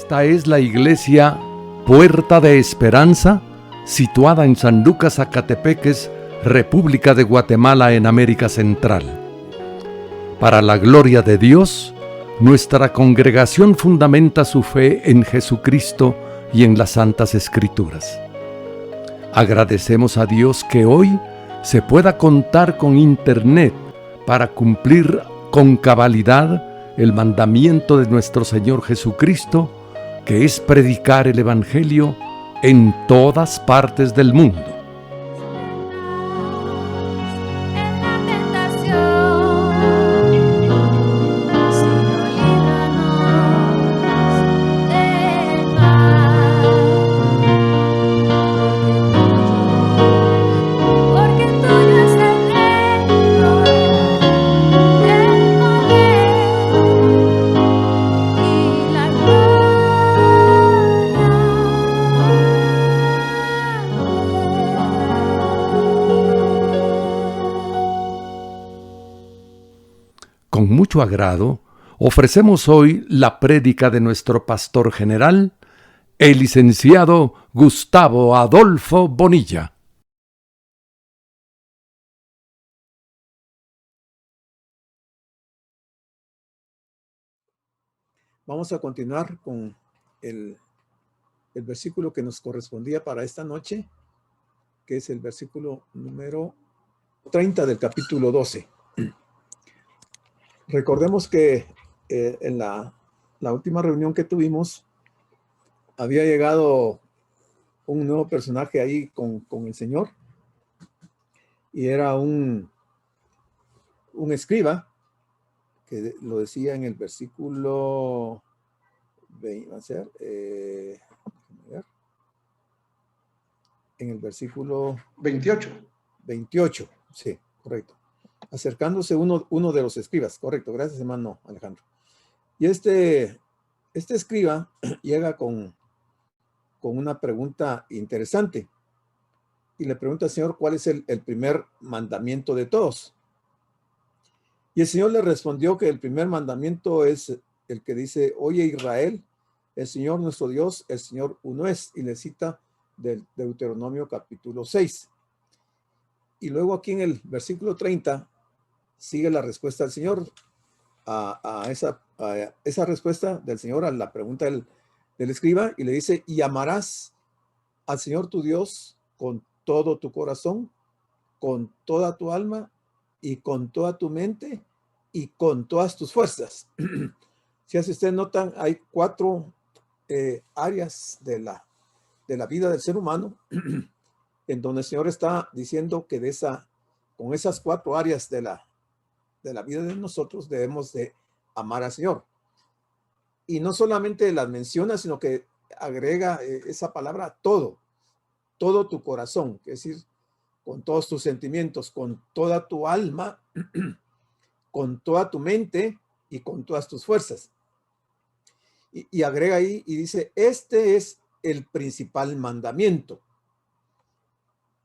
Esta es la iglesia Puerta de Esperanza, situada en San Lucas, Zacatepeques, República de Guatemala, en América Central. Para la gloria de Dios, nuestra congregación fundamenta su fe en Jesucristo y en las Santas Escrituras. Agradecemos a Dios que hoy se pueda contar con Internet para cumplir con cabalidad el mandamiento de nuestro Señor Jesucristo, que es predicar el Evangelio en todas partes del mundo. Con mucho agrado, ofrecemos hoy la prédica de nuestro pastor general, el licenciado Gustavo Adolfo Bonilla. Vamos a continuar con el versículo que nos correspondía para esta noche, que es el versículo número 30 del capítulo 12. Recordemos que en la última reunión que tuvimos, había llegado un nuevo personaje ahí con el Señor, y era un escriba, que lo decía en el versículo, va a ser, en el versículo 28, sí, correcto. Acercándose uno de los escribas, correcto, gracias hermano Alejandro. Y este escriba llega con una pregunta interesante, y le pregunta al Señor cuál es el primer mandamiento de todos. Y el Señor le respondió que el primer mandamiento es el que dice: oye Israel, el Señor nuestro Dios, el Señor uno es, y le cita del Deuteronomio capítulo 6. Y luego aquí en el versículo 30 sigue la respuesta del Señor a esa respuesta del Señor a la pregunta del escriba, y le dice: y amarás al Señor tu Dios con todo tu corazón, con toda tu alma, y con toda tu mente, y con todas tus fuerzas. Si así ustedes notan, hay 4 áreas de la vida del ser humano en donde el Señor está diciendo que con esas 4 áreas de la vida de nosotros debemos de amar al Señor. Y no solamente las menciona, sino que agrega esa palabra todo tu corazón, es decir, con todos tus sentimientos, con toda tu alma, con toda tu mente y con todas tus fuerzas. Y agrega ahí y dice: este es el principal mandamiento.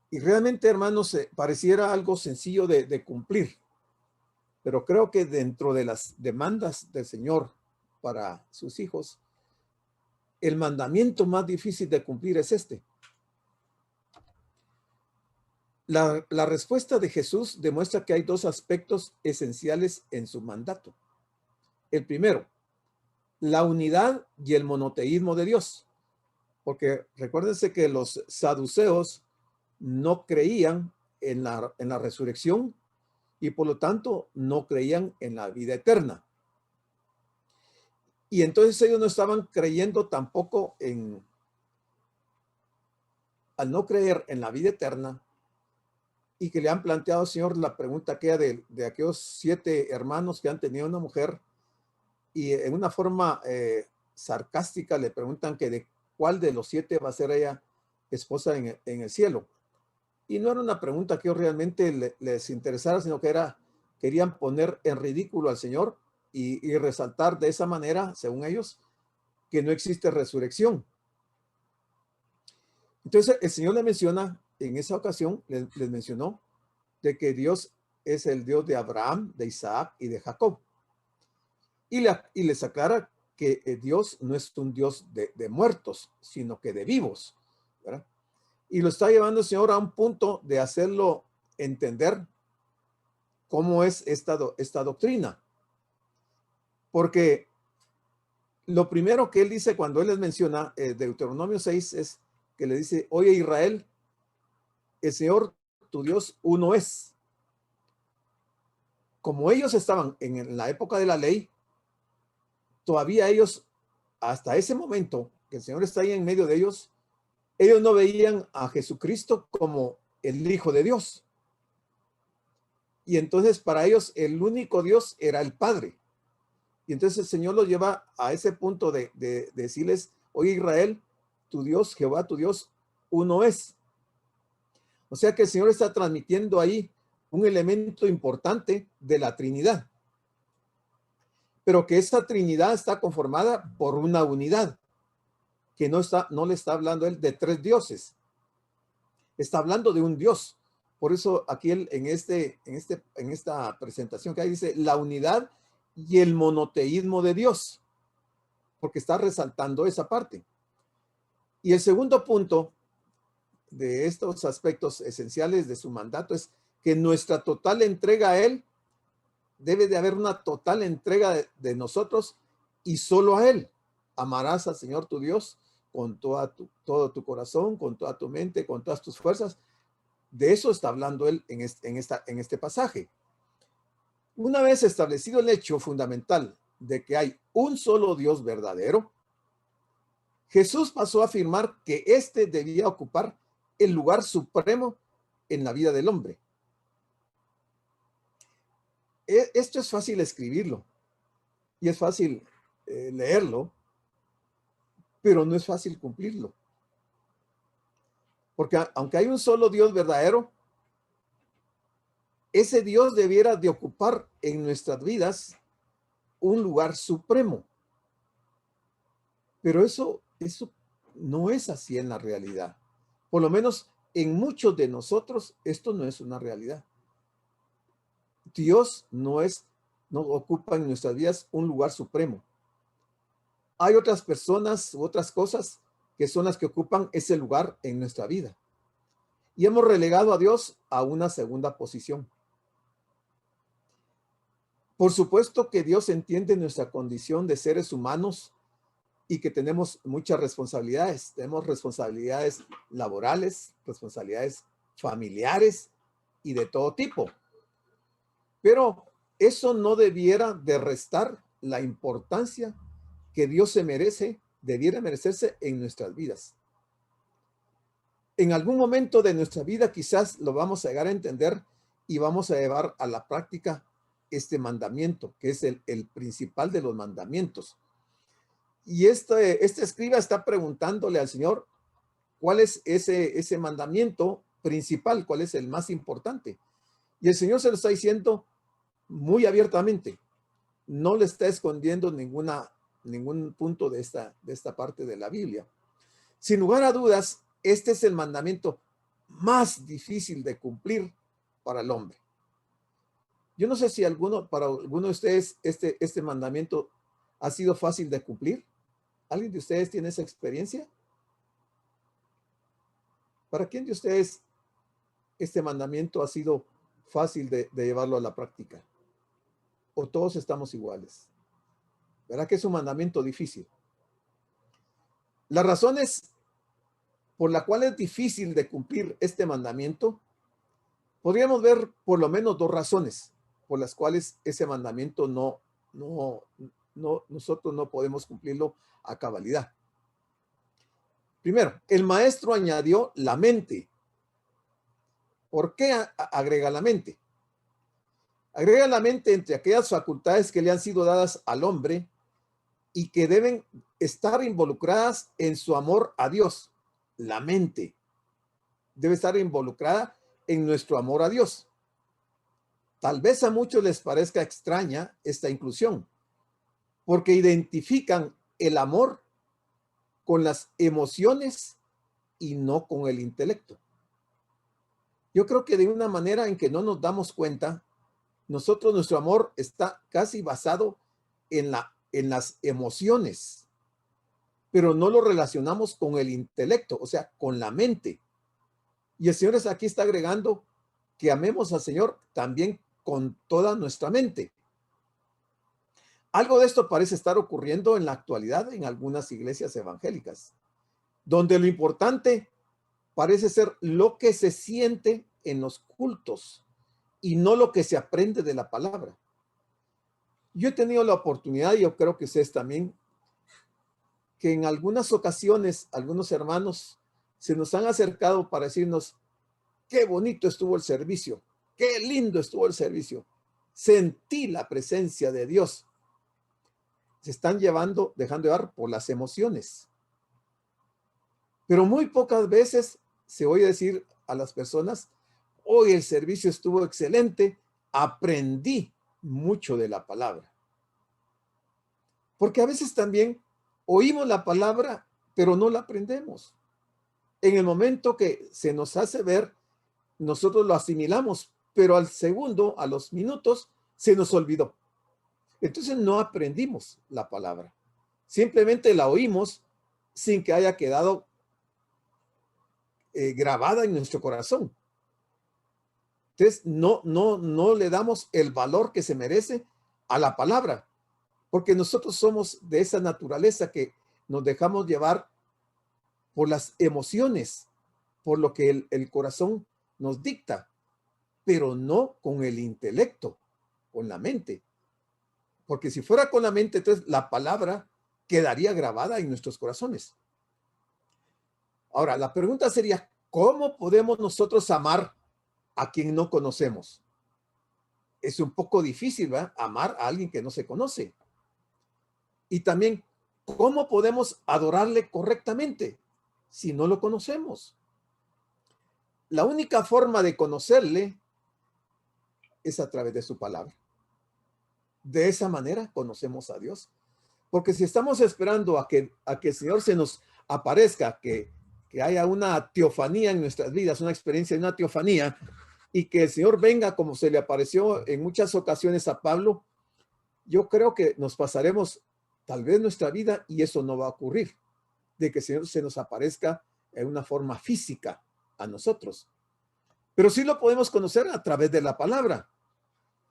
Y realmente, hermanos, pareciera algo sencillo de cumplir, pero creo que dentro de las demandas del Señor para sus hijos, el mandamiento más difícil de cumplir es este. La respuesta de Jesús demuestra que hay 2 aspectos esenciales en su mandato. El primero, la unidad y el monoteísmo de Dios. Porque recuérdense que los saduceos no creían en la resurrección, y por lo tanto no creían en la vida eterna. Y entonces ellos no estaban creyendo tampoco al no creer en la vida eterna, y que le han planteado al Señor la pregunta aquella de aquellos 7 hermanos que han tenido una mujer, y en una forma sarcástica le preguntan que de cuál de los 7 va a ser ella esposa en el cielo. Y no era una pregunta que realmente les interesara, sino que querían poner en ridículo al Señor y resaltar de esa manera, según ellos, que no existe resurrección. Entonces el Señor le menciona, en esa ocasión les mencionó de que Dios es el Dios de Abraham, de Isaac y de Jacob. Y les aclara que Dios no es un Dios de muertos, sino que de vivos, ¿verdad? Y lo está llevando el Señor a un punto de hacerlo entender cómo es esta doctrina. Porque lo primero que él dice cuando él les menciona Deuteronomio 6 es que le dice, oye Israel, el Señor tu Dios uno es. Como ellos estaban en la época de la ley, todavía ellos, hasta ese momento que el Señor está ahí en medio de ellos no veían a Jesucristo como el Hijo de Dios. Y entonces para ellos el único Dios era el Padre. Y entonces el Señor los lleva a ese punto de decirles, oye Israel, tu Dios, Jehová, tu Dios, uno es. O sea que el Señor está transmitiendo ahí un elemento importante de la Trinidad. Pero que esa Trinidad está conformada por una unidad, que no le está hablando él de tres dioses. Está hablando de un Dios. Por eso aquí él, en esta presentación que hay dice la unidad y el monoteísmo de Dios, porque está resaltando esa parte. Y el segundo punto de estos aspectos esenciales de su mandato es que nuestra total entrega a él, debe de haber una total entrega de nosotros y solo a él. Amarás al Señor tu Dios con todo tu corazón, con toda tu mente, con todas tus fuerzas. De eso está hablando él en este pasaje. Una vez establecido el hecho fundamental de que hay un solo Dios verdadero, Jesús pasó a afirmar que éste debía ocupar el lugar supremo en la vida del hombre. Esto es fácil escribirlo y es fácil leerlo, pero no es fácil cumplirlo. Porque aunque hay un solo Dios verdadero, ese Dios debiera de ocupar en nuestras vidas un lugar supremo. Pero eso no es así en la realidad. Por lo menos en muchos de nosotros esto no es una realidad. Dios no ocupa en nuestras vidas un lugar supremo. Hay otras personas u otras cosas que son las que ocupan ese lugar en nuestra vida. Y hemos relegado a Dios a una segunda posición. Por supuesto que Dios entiende nuestra condición de seres humanos y que tenemos muchas responsabilidades. Tenemos responsabilidades laborales, responsabilidades familiares y de todo tipo. Pero eso no debiera de restar la importancia que Dios se merece, debiera merecerse en nuestras vidas. En algún momento de nuestra vida quizás lo vamos a llegar a entender y vamos a llevar a la práctica este mandamiento, que es el principal de los mandamientos. Y este escriba está preguntándole al Señor cuál es ese mandamiento principal, cuál es el más importante. Y el Señor se lo está diciendo muy abiertamente. No le está escondiendo ningún punto de esta parte de la Biblia. Sin lugar a dudas, este es el mandamiento más difícil de cumplir para el hombre. Yo no sé si para alguno de ustedes este mandamiento ha sido fácil de cumplir. ¿Alguien de ustedes tiene esa experiencia? ¿Para quién de ustedes este mandamiento ha sido fácil de llevarlo a la práctica? ¿O todos estamos iguales? ¿Verdad que es un mandamiento difícil? Las razones por la cual es difícil de cumplir este mandamiento, podríamos ver por lo menos dos razones por las cuales ese mandamiento nosotros no podemos cumplirlo a cabalidad. Primero, el maestro añadió la mente. ¿Por qué agrega la mente? Agrega la mente entre aquellas facultades que le han sido dadas al hombre y que deben estar involucradas en su amor a Dios. La mente debe estar involucrada en nuestro amor a Dios. Tal vez a muchos les parezca extraña esta inclusión, porque identifican el amor con las emociones y no con el intelecto. Yo creo que de una manera en que no nos damos cuenta, nuestro amor está casi basado en la en las emociones, pero no lo relacionamos con el intelecto, o sea, con la mente. Y el Señor aquí está agregando que amemos al Señor también con toda nuestra mente. Algo de esto parece estar ocurriendo en la actualidad en algunas iglesias evangélicas, donde lo importante parece ser lo que se siente en los cultos y no lo que se aprende de la palabra. Yo he tenido la oportunidad, y yo creo que ustedes también, que en algunas ocasiones algunos hermanos se nos han acercado para decirnos, qué bonito estuvo el servicio, qué lindo estuvo el servicio, sentí la presencia de Dios. Se están dejando llevar por las emociones. Pero muy pocas veces se oye decir a las personas, hoy el servicio estuvo excelente, aprendí mucho de la palabra. Porque a veces también oímos la palabra, pero no la aprendemos. En el momento que se nos hace ver, nosotros lo asimilamos, pero al segundo, a los minutos, se nos olvidó. Entonces no aprendimos la palabra. Simplemente la oímos sin que haya quedado grabada en nuestro corazón. Entonces no le damos el valor que se merece a la palabra, porque nosotros somos de esa naturaleza que nos dejamos llevar por las emociones, por lo que el corazón nos dicta, pero no con el intelecto, con la mente. Porque si fuera con la mente, entonces la palabra quedaría grabada en nuestros corazones. Ahora, la pregunta sería, ¿cómo podemos nosotros amar a quien no conocemos? Es un poco difícil, ¿verdad? Amar a alguien que no se conoce. Y también, ¿cómo podemos adorarle correctamente si no lo conocemos? La única forma de conocerle es a través de su palabra. De esa manera conocemos a Dios. Porque si estamos esperando a que el Señor se nos aparezca, que haya una teofanía en nuestras vidas, una experiencia de una teofanía, y que el Señor venga como se le apareció en muchas ocasiones a Pablo, yo creo que nos pasaremos tal vez nuestra vida y eso no va a ocurrir, de que el Señor se nos aparezca en una forma física a nosotros. Pero sí lo podemos conocer a través de la palabra.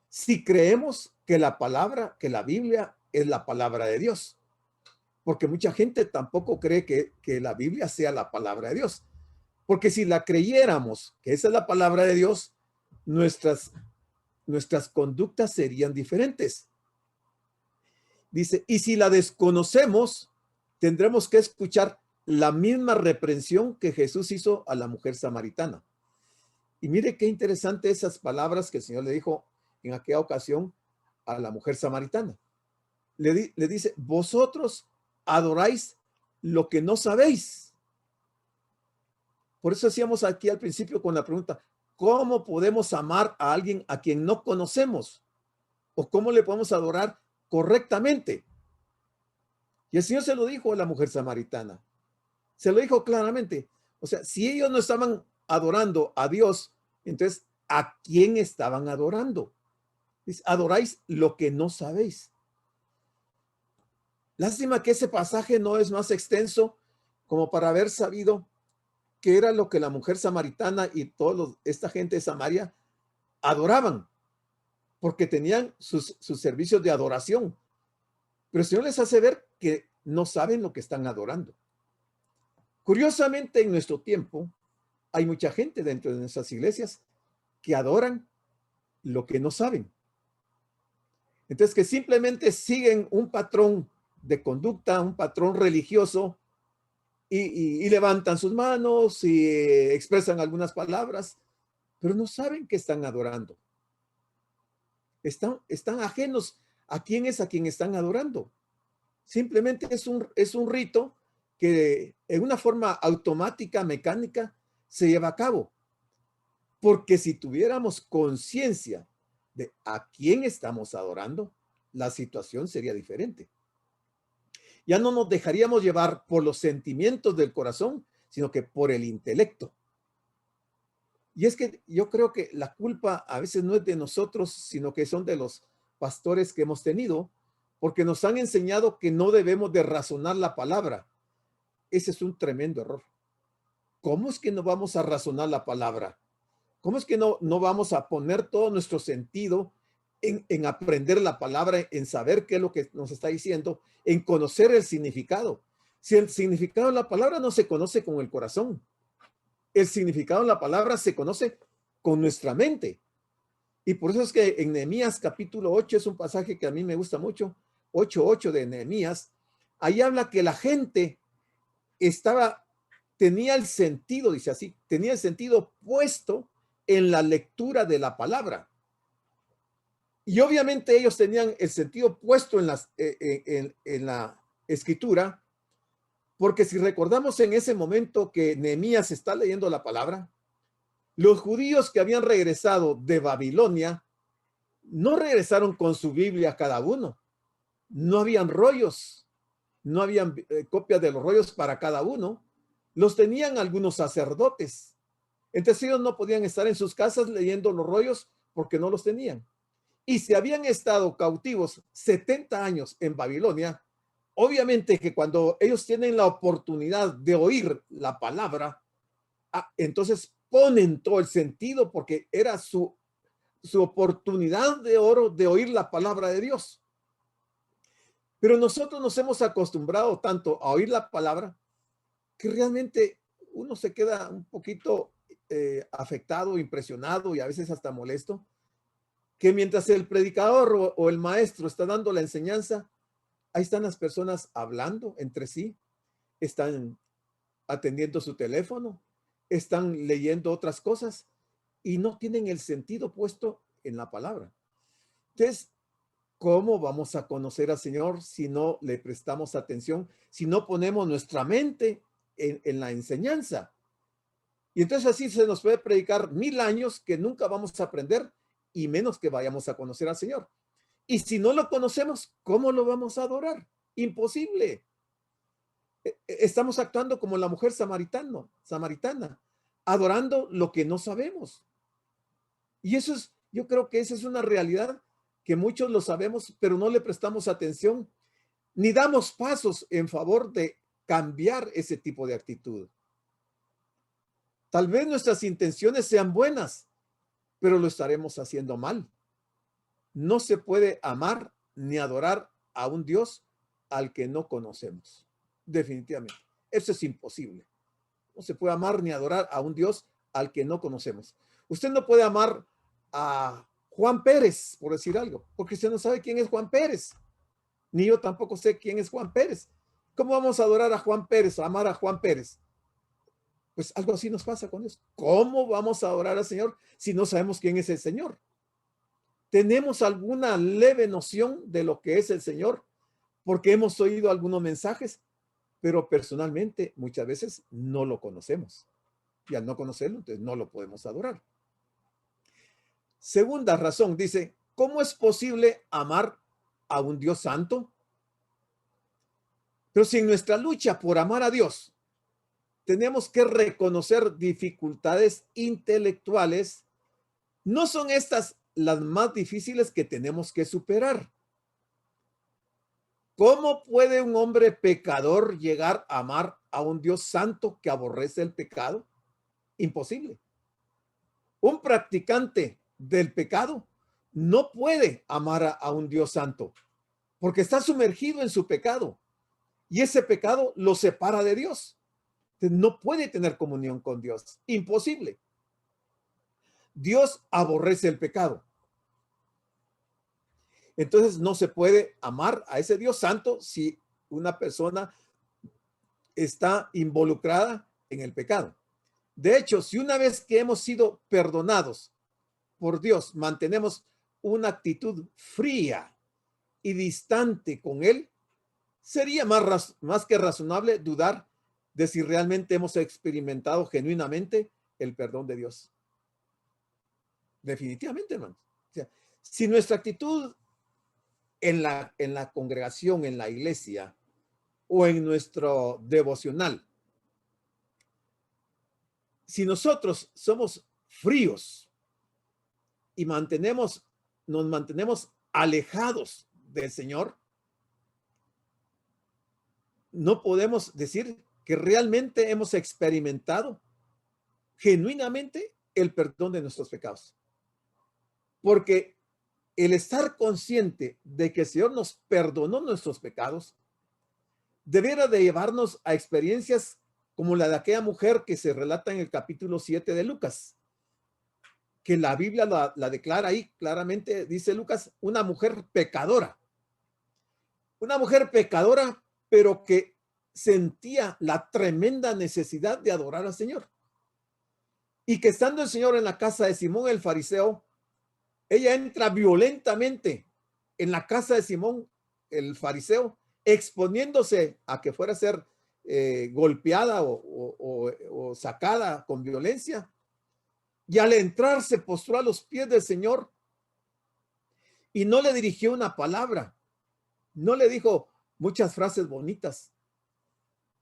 Si creemos que la palabra, que la Biblia es la palabra de Dios. Porque mucha gente tampoco cree que la Biblia sea la palabra de Dios. Porque si la creyéramos que esa es la palabra de Dios, nuestras conductas serían diferentes. Dice, y si la desconocemos, tendremos que escuchar la misma reprensión que Jesús hizo a la mujer samaritana. Y mire qué interesante esas palabras que el Señor le dijo en aquella ocasión a la mujer samaritana. Le dice, vosotros adoráis lo que no sabéis. Por eso decíamos aquí al principio con la pregunta, ¿cómo podemos amar a alguien a quien no conocemos? ¿O cómo le podemos adorar correctamente? Y el Señor se lo dijo a la mujer samaritana. Se lo dijo claramente. O sea, si ellos no estaban adorando a Dios, entonces, ¿a quién estaban adorando? Dice, adoráis lo que no sabéis. Lástima que ese pasaje no es más extenso como para haber sabido qué era lo que la mujer samaritana y toda esta gente de Samaria adoraban, porque tenían sus servicios de adoración. Pero el Señor les hace ver que no saben lo que están adorando. Curiosamente, en nuestro tiempo, hay mucha gente dentro de nuestras iglesias que adoran lo que no saben. Entonces, que simplemente siguen un patrón de conducta, un patrón religioso, y levantan sus manos y expresan algunas palabras, pero no saben que están adorando. Están ajenos a quién es a quien están adorando. Simplemente es un rito que en una forma automática, mecánica, se lleva a cabo. Porque si tuviéramos conciencia de a quién estamos adorando, la situación sería diferente. Ya no nos dejaríamos llevar por los sentimientos del corazón, sino que por el intelecto. Y es que yo creo que la culpa a veces no es de nosotros, sino que son de los pastores que hemos tenido, porque nos han enseñado que no debemos de razonar la palabra. Ese es un tremendo error. ¿Cómo es que no vamos a razonar la palabra? ¿Cómo es que no vamos a poner todo nuestro sentido en aprender la palabra, en saber qué es lo que nos está diciendo, en conocer el significado? Si el significado de la palabra no se conoce con el corazón, el significado de la palabra se conoce con nuestra mente. Y por eso es que en Nehemías capítulo 8 es un pasaje que a mí me gusta mucho, 8:8 de Nehemías. Ahí habla que la gente tenía el sentido, dice así, tenía el sentido puesto en la lectura de la palabra. Y obviamente ellos tenían el sentido puesto en la escritura, porque si recordamos en ese momento que Nehemías está leyendo la palabra, los judíos que habían regresado de Babilonia no regresaron con su Biblia cada uno. No habían rollos, no habían copias de los rollos para cada uno. Los tenían algunos sacerdotes. Entonces ellos no podían estar en sus casas leyendo los rollos porque no los tenían. Y si habían estado cautivos 70 años en Babilonia, obviamente que cuando ellos tienen la oportunidad de oír la palabra, entonces ponen todo el sentido porque era su oportunidad de oro de oír la palabra de Dios. Pero nosotros nos hemos acostumbrado tanto a oír la palabra que realmente uno se queda un poquito afectado, impresionado y a veces hasta molesto, que mientras el predicador o el maestro está dando la enseñanza, ahí están las personas hablando entre sí, están atendiendo su teléfono, están leyendo otras cosas y no tienen el sentido puesto en la palabra. Entonces, ¿cómo vamos a conocer al Señor si no le prestamos atención, si no ponemos nuestra mente en la enseñanza? Y entonces así se nos puede predicar 1000 años que nunca vamos a aprender y menos que vayamos a conocer al Señor. Y si no lo conocemos, ¿cómo lo vamos a adorar? Imposible. Estamos actuando como la mujer samaritana, adorando lo que no sabemos. Y eso es, yo creo que esa es una realidad que muchos lo sabemos, pero no le prestamos atención ni damos pasos en favor de cambiar ese tipo de actitud. Tal vez nuestras intenciones sean buenas, pero lo estaremos haciendo mal. No se puede amar ni adorar a un Dios al que no conocemos. Definitivamente. Eso es imposible. No se puede amar ni adorar a un Dios al que no conocemos. Usted no puede amar a Juan Pérez, por decir algo, porque usted no sabe quién es Juan Pérez. Ni yo tampoco sé quién es Juan Pérez. ¿Cómo vamos a adorar a Juan Pérez, a amar a Juan Pérez? Pues algo así nos pasa con eso. ¿Cómo vamos a adorar al Señor si no sabemos quién es el Señor? Tenemos alguna leve noción de lo que es el Señor porque hemos oído algunos mensajes, pero personalmente muchas veces no lo conocemos. Y al no conocerlo, entonces no lo podemos adorar. Segunda razón, dice, ¿cómo es posible amar a un Dios santo? Pero si en nuestra lucha por amar a Dios tenemos que reconocer dificultades intelectuales, no son estas las más difíciles que tenemos que superar. ¿Cómo puede un hombre pecador llegar a amar a un Dios santo que aborrece el pecado? Imposible. Un practicante del pecado no puede amar a un Dios santo porque está sumergido en su pecado y ese pecado lo separa de Dios. Entonces, no puede tener comunión con Dios. Imposible. Dios aborrece el pecado. Entonces no se puede amar a ese Dios santo si una persona está involucrada en el pecado. De hecho, si una vez que hemos sido perdonados por Dios, mantenemos una actitud fría y distante con Él, sería más que razonable dudar de si realmente hemos experimentado genuinamente el perdón de Dios. Definitivamente, hermanos. O sea, si nuestra actitud en la congregación, en la iglesia o en nuestro devocional, si nosotros somos fríos y nos mantenemos alejados del Señor, no podemos decir que realmente hemos experimentado genuinamente el perdón de nuestros pecados. Porque el estar consciente de que el Señor nos perdonó nuestros pecados debiera de llevarnos a experiencias como la de aquella mujer que se relata en el capítulo 7 de Lucas, que la Biblia la declara ahí claramente, dice Lucas, una mujer pecadora. Una mujer pecadora, pero que sentía la tremenda necesidad de adorar al Señor. Y que estando el Señor en la casa de Simón el fariseo, ella entra violentamente en la casa de Simón el fariseo, exponiéndose a que fuera a ser golpeada o sacada con violencia. Y al entrar se postró a los pies del Señor y no le dirigió una palabra. No le dijo muchas frases bonitas.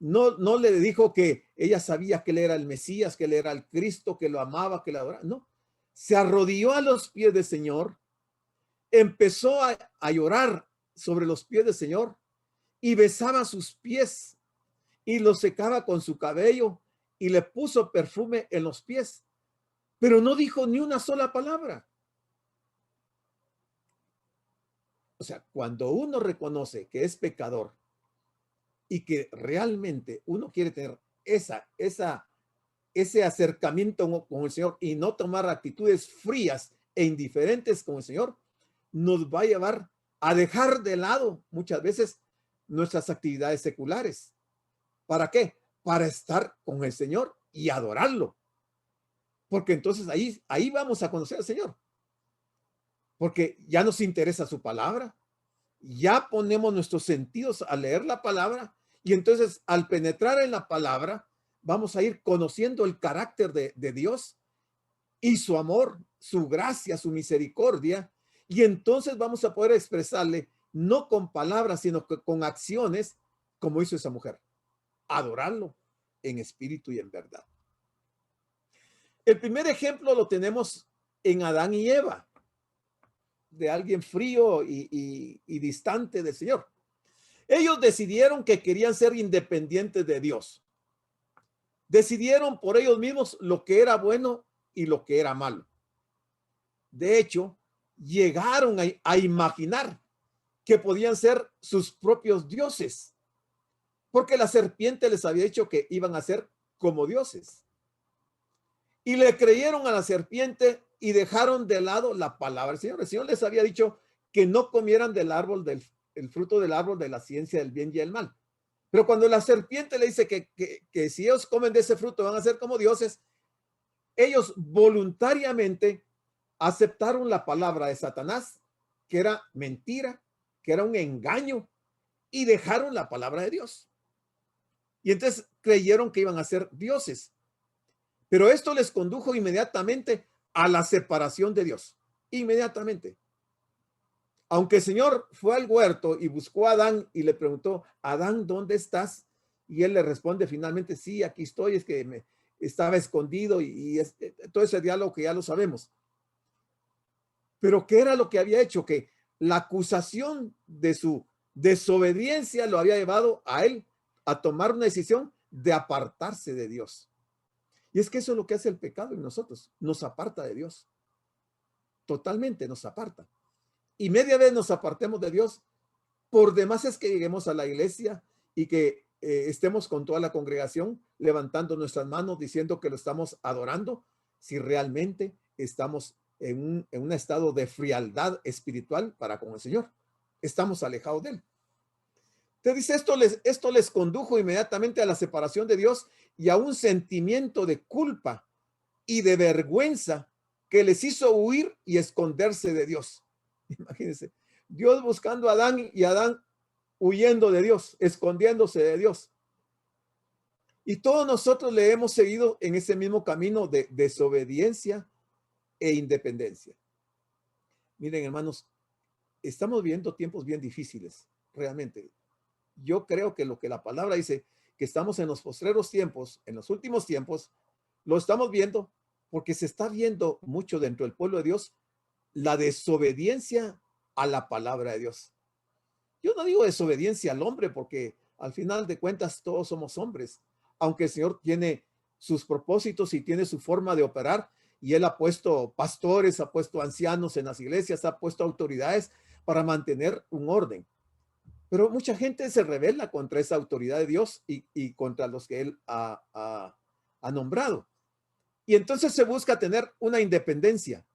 No le dijo que ella sabía que él era el Mesías, que él era el Cristo, que lo amaba, que lo adoraba. No, se arrodilló a los pies del Señor, empezó a llorar sobre los pies del Señor y besaba sus pies y los secaba con su cabello y le puso perfume en los pies, pero no dijo ni una sola palabra. O sea, cuando uno reconoce que es pecador y que realmente uno quiere tener ese acercamiento con el Señor y no tomar actitudes frías e indiferentes con el Señor, nos va a llevar a dejar de lado muchas veces nuestras actividades seculares. ¿Para qué? Para estar con el Señor y adorarlo. Porque entonces ahí vamos a conocer al Señor. Porque ya nos interesa su palabra, ya ponemos nuestros sentidos a leer la palabra y entonces al penetrar en la palabra vamos a ir conociendo el carácter de Dios y su amor, su gracia, su misericordia, y entonces vamos a poder expresarle no con palabras, sino que con acciones, como hizo esa mujer, adorarlo en espíritu y en verdad. El primer ejemplo lo tenemos en Adán y Eva, de alguien frío y distante del Señor. Ellos decidieron que querían ser independientes de Dios. Decidieron por ellos mismos lo que era bueno y lo que era malo. De hecho, llegaron a imaginar que podían ser sus propios dioses, porque la serpiente les había dicho que iban a ser como dioses. Y le creyeron a la serpiente y dejaron de lado la palabra del Señor. El Señor les había dicho que no comieran del árbol, el fruto del árbol de la ciencia del bien y el mal. Pero cuando la serpiente le dice que si ellos comen de ese fruto van a ser como dioses, ellos voluntariamente aceptaron la palabra de Satanás, que era mentira, que era un engaño, y dejaron la palabra de Dios. Y entonces creyeron que iban a ser dioses. Pero esto les condujo inmediatamente a la separación de Dios. Inmediatamente. Aunque el Señor fue al huerto y buscó a Adán y le preguntó, Adán, ¿dónde estás? Y él le responde finalmente, sí, aquí estoy, es que me estaba escondido y todo ese diálogo que ya lo sabemos. Pero ¿qué era lo que había hecho? Que la acusación de su desobediencia lo había llevado a él a tomar una decisión de apartarse de Dios. Y es que eso es lo que hace el pecado en nosotros, nos aparta de Dios. Totalmente nos aparta. Y media vez nos apartemos de Dios, por demás es que lleguemos a la iglesia y que estemos con toda la congregación levantando nuestras manos diciendo que lo estamos adorando, si realmente estamos en un estado de frialdad espiritual para con el Señor. Estamos alejados de Él. Te dice, esto les condujo inmediatamente a la separación de Dios y a un sentimiento de culpa y de vergüenza que les hizo huir y esconderse de Dios. Imagínense, Dios buscando a Adán y Adán huyendo de Dios, escondiéndose de Dios. Y todos nosotros le hemos seguido en ese mismo camino de desobediencia e independencia. Miren, hermanos, estamos viviendo tiempos bien difíciles, realmente. Yo creo que lo que la palabra dice, que estamos en los postreros tiempos, en los últimos tiempos, lo estamos viendo porque se está viendo mucho dentro del pueblo de Dios la desobediencia a la palabra de Dios. Yo no digo desobediencia al hombre porque Al final de cuentas, todos somos hombres, aunque el Señor tiene sus propósitos y tiene su forma de operar, y Él ha puesto pastores, ha puesto ancianos en las iglesias, ha puesto autoridades para mantener un orden. Pero mucha gente se rebela contra esa autoridad de Dios y contra los que Él ha nombrado. Y entonces se busca tener una independencia.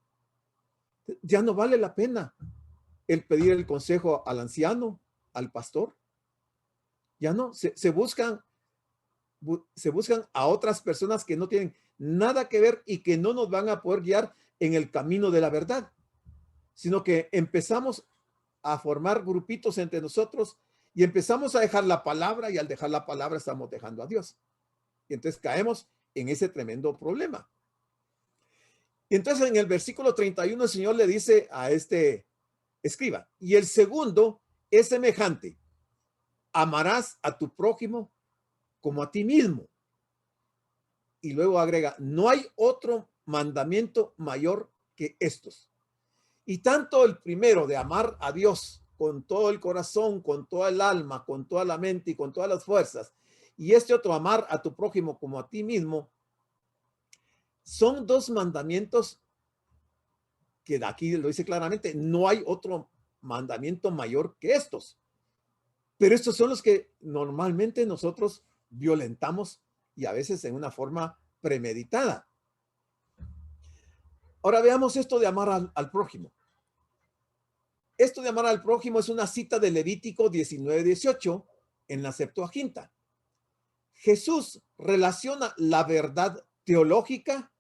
Ya no vale la pena el pedir el consejo al anciano, al pastor. Ya no, se buscan a otras personas que no tienen nada que ver y que no nos van a poder guiar en el camino de la verdad, sino que empezamos a formar grupitos entre nosotros y empezamos a dejar la palabra, y al dejar la palabra estamos dejando a Dios. Y entonces caemos en ese tremendo problema. Y entonces en el versículo 31 el Señor le dice a este escriba, y el segundo es semejante: amarás a tu prójimo como a ti mismo. Y luego agrega, no hay otro mandamiento mayor que estos. Y tanto el primero de amar a Dios con todo el corazón, con toda el alma, con toda la mente y con todas las fuerzas, y este otro, amar a tu prójimo como a ti mismo, son dos mandamientos que de aquí lo dice claramente, no hay otro mandamiento mayor que estos. Pero estos son los que normalmente nosotros violentamos, y a veces en una forma premeditada. Ahora veamos esto de amar al prójimo. Esto de amar al prójimo es una cita de Levítico 19:18 en la Septuaginta. Jesús relaciona la verdad teológica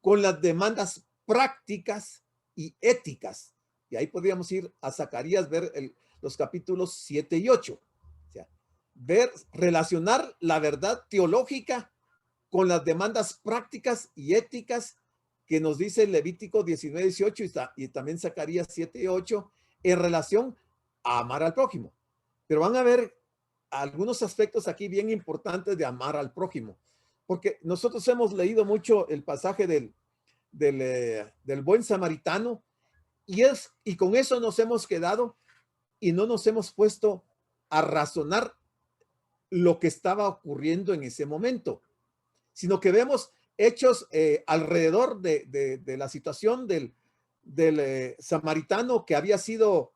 con las demandas prácticas y éticas. Y ahí podríamos ir a Zacarías, ver los capítulos 7 y 8. O sea, relacionar la verdad teológica con las demandas prácticas y éticas que nos dice Levítico 19:18 y también Zacarías 7:8 en relación a amar al prójimo. Pero van a ver algunos aspectos aquí bien importantes de amar al prójimo, porque nosotros hemos leído mucho el pasaje del buen samaritano, y con eso nos hemos quedado y no nos hemos puesto a razonar lo que estaba ocurriendo en ese momento, sino que vemos hechos alrededor de la situación del samaritano que había sido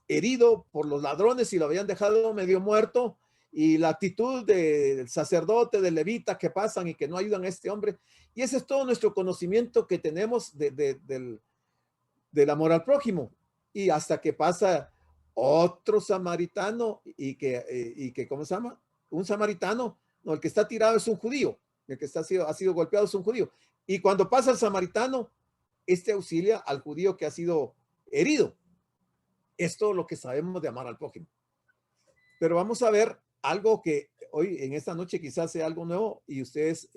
herido por los ladrones y lo habían dejado medio muerto, y la actitud del sacerdote, del levita, que pasan y que no ayudan a este hombre. Y ese es todo nuestro conocimiento que tenemos del amor al prójimo. Y hasta que pasa otro samaritano y que ¿cómo se llama? Un samaritano, no, el que está tirado es un judío, el que ha sido golpeado es un judío. Y cuando pasa el samaritano, este auxilia al judío que ha sido herido. Es todo lo que sabemos de amar al prójimo. Pero vamos a ver algo que hoy, en esta noche, quizás sea algo nuevo y ustedes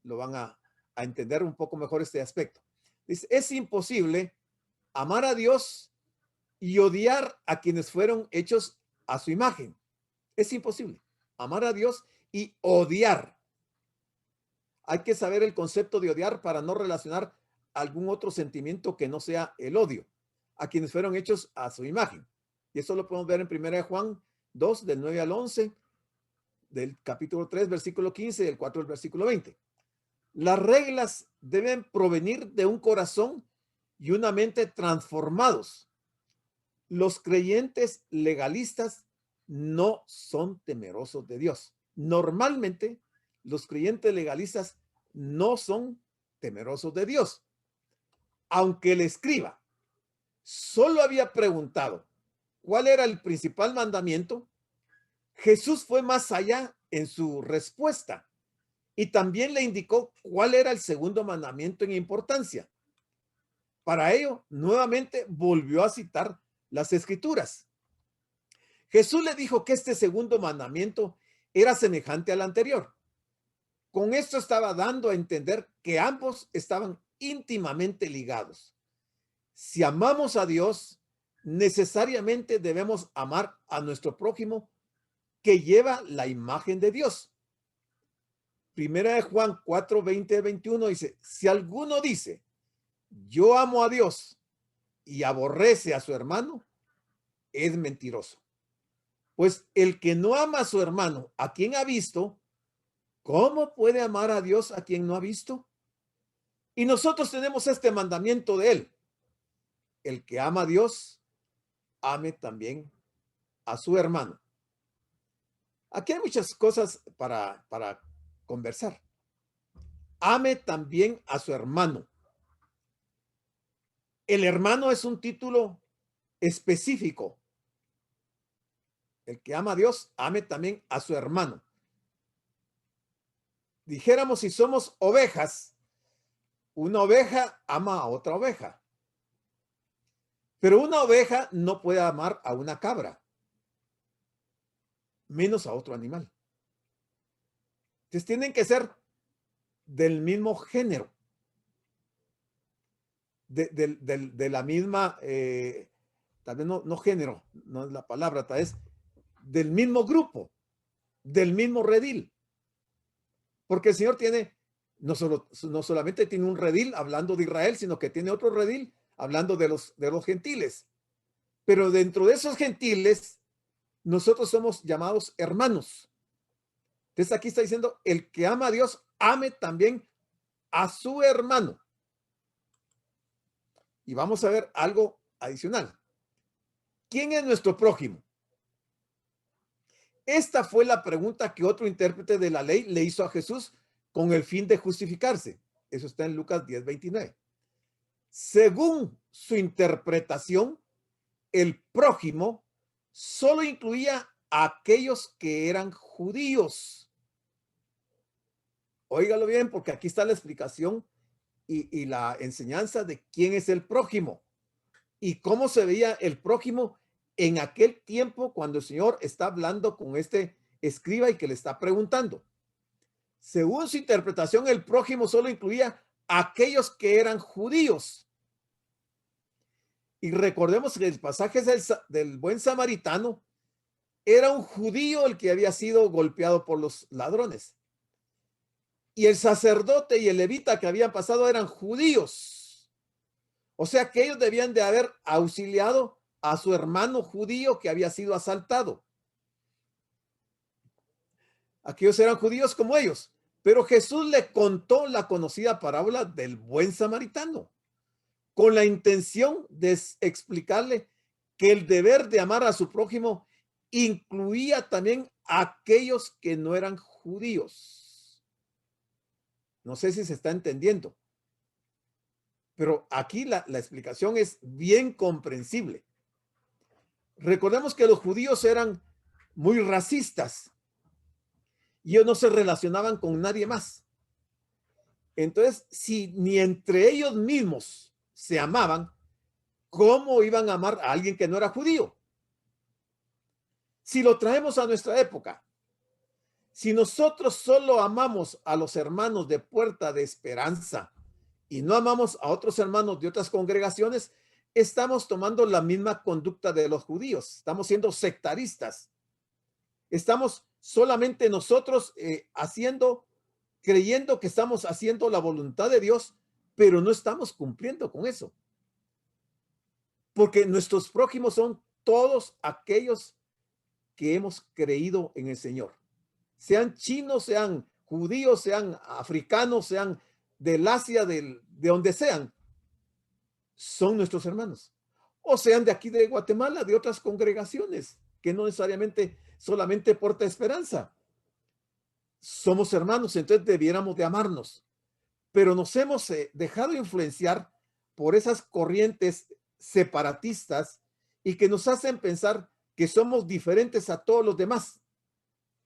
lo van a entender un poco mejor este aspecto. Dice, es imposible amar a Dios y odiar a quienes fueron hechos a su imagen. Es imposible amar a Dios y odiar. Hay que saber el concepto de odiar para no relacionar algún otro sentimiento que no sea el odio a quienes fueron hechos a su imagen. Y eso lo podemos ver en 1 Juan 2, del 9 al 11, del capítulo 3, versículo 15, y del 4, del versículo 20. Las reglas deben provenir de un corazón y una mente transformados. Los creyentes legalistas no son temerosos de Dios. Normalmente, los creyentes legalistas no son temerosos de Dios. Aunque el escriba solo había preguntado cuál era el principal mandamiento, Jesús fue más allá en su respuesta y también le indicó cuál era el segundo mandamiento en importancia. Para ello, nuevamente volvió a citar las Escrituras. Jesús le dijo que este segundo mandamiento era semejante al anterior. Con esto estaba dando a entender que ambos estaban íntimamente ligados. Si amamos a Dios, necesariamente debemos amar a nuestro prójimo, que lleva la imagen de Dios. Primera de Juan 4, 20, 21 dice, si alguno dice, yo amo a Dios y aborrece a su hermano, es mentiroso. Pues el que no ama a su hermano, a quien ha visto, ¿cómo puede amar a Dios a quien no ha visto? Y nosotros tenemos este mandamiento de él. El que ama a Dios, ame también a su hermano. Aquí hay muchas cosas para conversar. Ame también a su hermano. El hermano es un título específico. El que ama a Dios, ame también a su hermano. Dijéramos, si somos ovejas, una oveja ama a otra oveja. Pero una oveja no puede amar a una cabra, menos a otro animal. Entonces tienen que ser del mismo género, de la misma, tal vez no género, no es la palabra, tal vez del mismo grupo, del mismo redil. Porque el Señor tiene, no solamente tiene un redil hablando de Israel, sino que tiene otro redil hablando de los gentiles. Pero dentro de esos gentiles, nosotros somos llamados hermanos. Entonces aquí está diciendo, el que ama a Dios, ame también a su hermano. Y vamos a ver algo adicional. ¿Quién es nuestro prójimo? Esta fue la pregunta que otro intérprete de la ley le hizo a Jesús con el fin de justificarse. Eso está en Lucas 10:29. Según su interpretación, el prójimo solo incluía a aquellos que eran judíos. Óigalo bien, porque aquí está la explicación y la enseñanza de quién es el prójimo y cómo se veía el prójimo en aquel tiempo cuando el Señor está hablando con este escriba y que le está preguntando. Según su interpretación, el prójimo solo incluía a aquellos que eran judíos. Y recordemos que el pasaje del buen samaritano era un judío el que había sido golpeado por los ladrones. Y el sacerdote y el levita que habían pasado eran judíos. O sea que ellos debían de haber auxiliado a su hermano judío que había sido asaltado. Aquellos eran judíos como ellos. Pero Jesús le contó la conocida parábola del buen samaritano, con la intención de explicarle que el deber de amar a su prójimo incluía también a aquellos que no eran judíos. No sé si se está entendiendo, pero aquí la explicación es bien comprensible. Recordemos que los judíos eran muy racistas y ellos no se relacionaban con nadie más. Entonces, si ni entre ellos mismos se amaban, ¿cómo iban a amar a alguien que no era judío? Si lo traemos a nuestra época, si nosotros solo amamos a los hermanos de Puerta de Esperanza y no amamos a otros hermanos de otras congregaciones, estamos tomando la misma conducta de los judíos. Estamos siendo sectaristas. Estamos solamente nosotros creyendo que estamos haciendo la voluntad de Dios, pero no estamos cumpliendo con eso. Porque nuestros prójimos son todos aquellos que hemos creído en el Señor. Sean chinos, sean judíos, sean africanos, sean del Asia, de donde sean, son nuestros hermanos. O sean de aquí de Guatemala, de otras congregaciones, que no necesariamente solamente porta esperanza. Somos hermanos, entonces debiéramos de amarnos. Pero nos hemos dejado influenciar por esas corrientes separatistas y que nos hacen pensar que somos diferentes a todos los demás.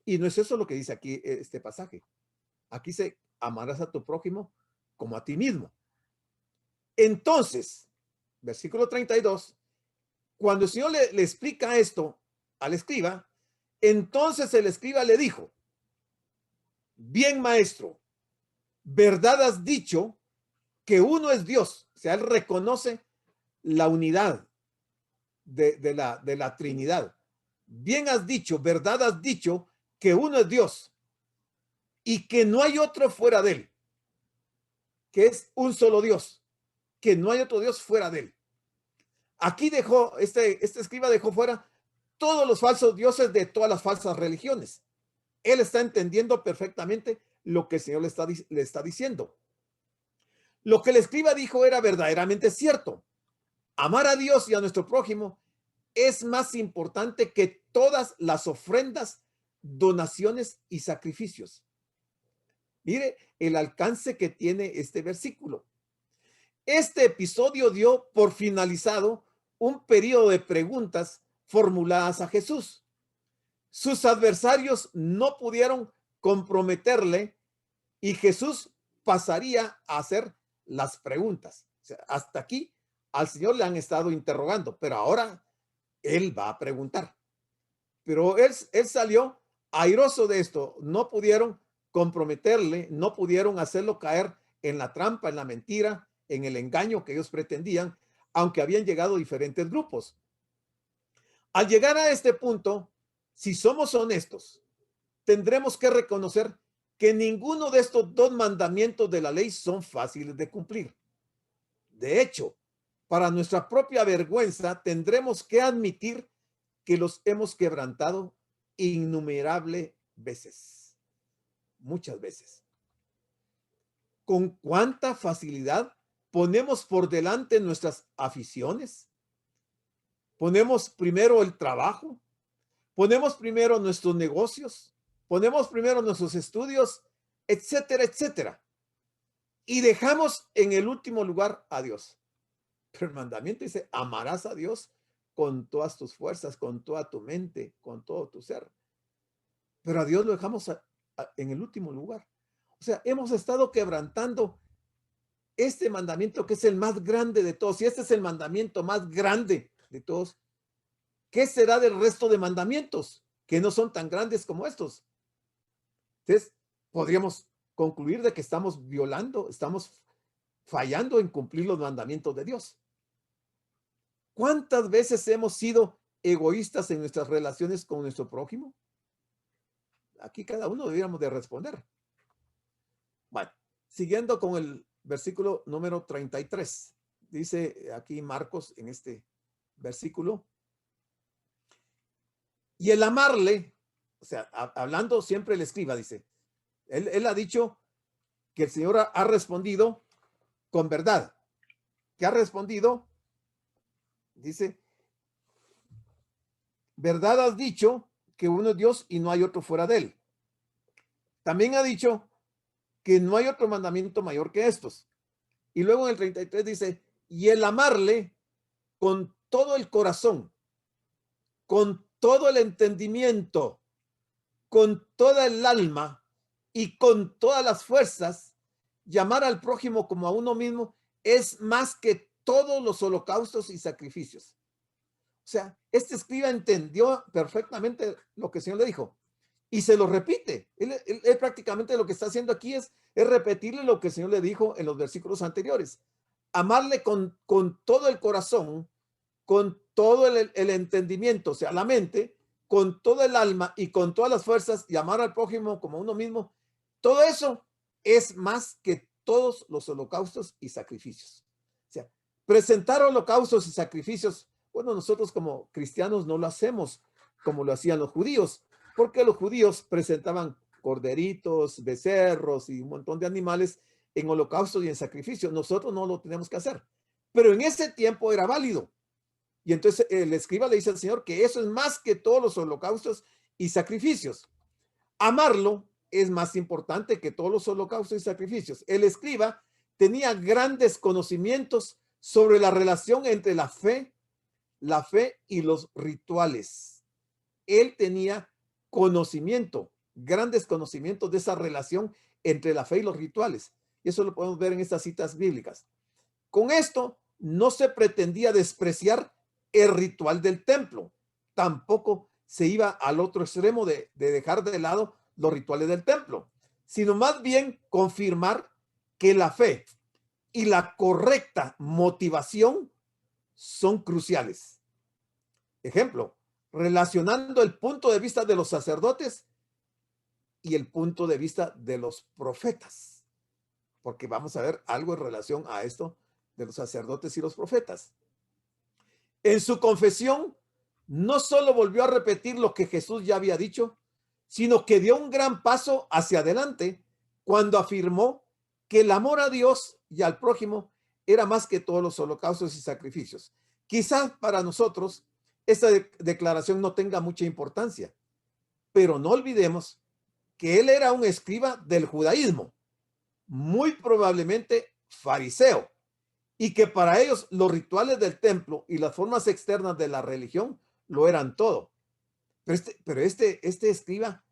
Y no es eso lo que dice aquí este pasaje. Aquí dice, amarás a tu prójimo como a ti mismo. Entonces, versículo 32, cuando el Señor le explica esto al escriba, entonces el escriba le dijo, bien maestro, verdad has dicho que uno es Dios. O sea, él reconoce la unidad de la Trinidad. Bien has dicho, verdad has dicho que uno es Dios y que no hay otro fuera de él, que es un solo Dios, que no hay otro Dios fuera de él. Aquí dejó, este escriba dejó fuera todos los falsos dioses de todas las falsas religiones. Él está entendiendo perfectamente lo que el Señor le está diciendo. Lo que el escriba dijo era verdaderamente cierto. Amar a Dios y a nuestro prójimo es más importante que todas las ofrendas, donaciones y sacrificios. Mire el alcance que tiene este versículo. Este episodio dio por finalizado un periodo de preguntas formuladas a Jesús. Sus adversarios no pudieron comprometerle y Jesús pasaría a hacer las preguntas. O sea, hasta aquí al Señor le han estado interrogando, pero ahora Él va a preguntar. Pero él salió airoso de esto. No pudieron comprometerle, no pudieron hacerlo caer en la trampa, en la mentira, en el engaño que ellos pretendían, aunque habían llegado diferentes grupos. Al llegar a este punto, si somos honestos, tendremos que reconocer que ninguno de estos dos mandamientos de la ley son fáciles de cumplir. De hecho, para nuestra propia vergüenza, tendremos que admitir que los hemos quebrantado innumerables veces, muchas veces. ¿Con cuánta facilidad ponemos por delante nuestras aficiones? Ponemos primero el trabajo, ponemos primero nuestros negocios, ponemos primero nuestros estudios, etcétera, etcétera. Y dejamos en el último lugar a Dios. Pero el mandamiento dice, amarás a Dios con todas tus fuerzas, con toda tu mente, con todo tu ser. Pero a Dios lo dejamos en el último lugar. O sea, hemos estado quebrantando este mandamiento que es el más grande de todos. Y este es el mandamiento más grande de todos. ¿Qué será del resto de mandamientos que no son tan grandes como estos? Entonces, podríamos concluir de que estamos violando, estamos fallando en cumplir los mandamientos de Dios. ¿Cuántas veces hemos sido egoístas en nuestras relaciones con nuestro prójimo? Aquí cada uno deberíamos de responder. Bueno, siguiendo con el versículo número 33. Dice aquí Marcos en este versículo. Y el amarle, o sea, hablando siempre el escriba, dice, él ha dicho que el Señor ha respondido con verdad. ¿Qué ha respondido? Dice, verdad has dicho que uno es Dios y no hay otro fuera de él. También ha dicho que no hay otro mandamiento mayor que estos. Y luego en el 33 dice, y el amarle con todo el corazón, con todo el entendimiento, con toda el alma y con todas las fuerzas, llamar al prójimo como a uno mismo es más que todos los holocaustos y sacrificios. O sea, este escriba entendió perfectamente lo que el Señor le dijo y se lo repite. Él prácticamente lo que está haciendo aquí es repetirle lo que el Señor le dijo en los versículos anteriores. Amarle con todo el corazón, con todo el entendimiento, o sea, la mente, con todo el alma y con todas las fuerzas, y amar al prójimo como uno mismo. Todo eso es más que todos los holocaustos y sacrificios. O sea, presentar holocaustos y sacrificios, bueno, nosotros como cristianos no lo hacemos como lo hacían los judíos, porque los judíos presentaban corderitos, becerros y un montón de animales en holocaustos y en sacrificios. Nosotros no lo tenemos que hacer, pero en ese tiempo era válido. Y entonces el escriba le dice al Señor que eso es más que todos los holocaustos y sacrificios. Amarlo es más importante que todos los holocaustos y sacrificios. El escriba tenía grandes conocimientos sobre la relación entre la fe y los rituales. Él tenía conocimiento, grandes conocimientos de esa relación entre la fe y los rituales. Y eso lo podemos ver en estas citas bíblicas. Con esto no se pretendía despreciar el ritual del templo. Tampoco se iba al otro extremo de dejar de lado los rituales del templo, sino más bien confirmar que la fe y la correcta motivación son cruciales. Ejemplo, relacionando el punto de vista de los sacerdotes y el punto de vista de los profetas, porque vamos a ver algo en relación a esto de los sacerdotes y los profetas. En su confesión, no solo volvió a repetir lo que Jesús ya había dicho, sino que dio un gran paso hacia adelante cuando afirmó que el amor a Dios y al prójimo era más que todos los holocaustos y sacrificios. Quizás para nosotros esta declaración no tenga mucha importancia, pero no olvidemos que él era un escriba del judaísmo, muy probablemente fariseo, y que para ellos los rituales del templo y las formas externas de la religión lo eran todo. Pero este escriba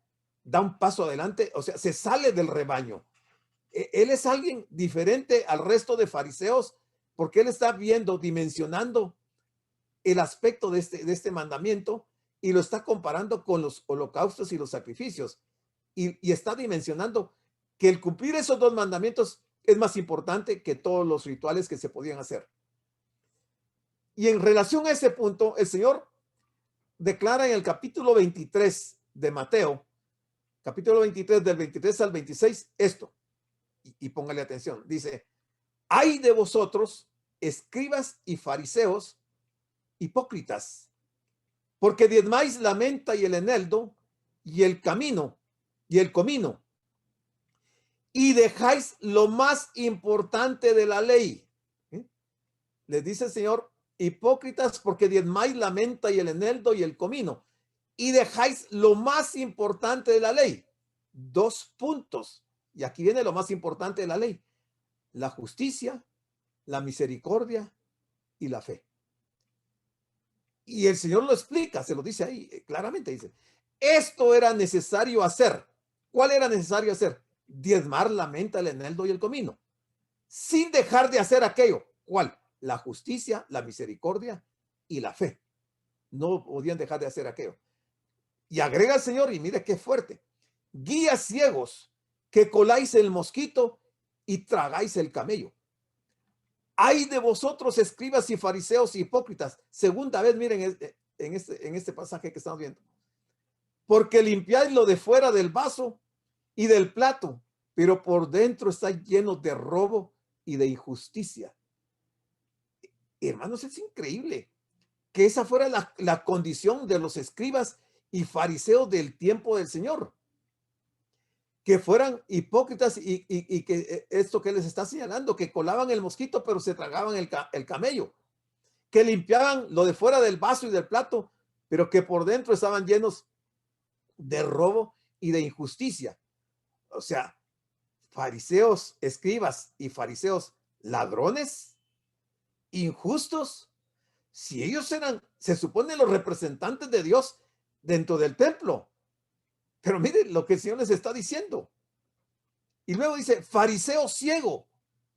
da un paso adelante, o sea, se sale del rebaño. Él es alguien diferente al resto de fariseos porque él está viendo, dimensionando el aspecto de este mandamiento y lo está comparando con los holocaustos y los sacrificios. Y está dimensionando que el cumplir esos dos mandamientos es más importante que todos los rituales que se podían hacer. Y en relación a ese punto, el Señor declara en el capítulo 23 de Mateo, capítulo 23, del 23 al 26, esto. Y póngale atención. Dice, ay de vosotros, escribas y fariseos, hipócritas, porque diezmáis la menta y el eneldo y el camino y el comino, y dejáis lo más importante de la ley. Les dice el Señor, hipócritas, porque diezmáis la menta y el eneldo y el comino, y dejáis lo más importante de la ley. 2 puntos. Y aquí viene lo más importante de la ley: la justicia, la misericordia y la fe. Y el Señor lo explica, se lo dice ahí claramente, dice, esto era necesario hacer. ¿Cuál era necesario hacer? Diezmar la menta, el eneldo y el comino, sin dejar de hacer aquello. ¿Cuál? La justicia, la misericordia y la fe. No podían dejar de hacer aquello. Y agrega el Señor, y mire qué fuerte: guías ciegos, que coláis el mosquito y tragáis el camello. Ay de vosotros, escribas y fariseos y hipócritas. Segunda vez, miren, en este pasaje que estamos viendo. Porque limpiáis lo de fuera del vaso y del plato, pero por dentro está lleno de robo y de injusticia. Hermanos, es increíble que esa fuera la condición de los escribas y fariseos del tiempo del Señor. Que fueran hipócritas y que esto que les está señalando, que colaban el mosquito pero se tragaban el camello, que limpiaban lo de fuera del vaso y del plato, pero que por dentro estaban llenos de robo y de injusticia. O sea, fariseos, escribas y fariseos ladrones, injustos. Si ellos eran, se supone, los representantes de Dios dentro del templo. Pero miren lo que el Señor les está diciendo. Y luego dice, fariseo ciego,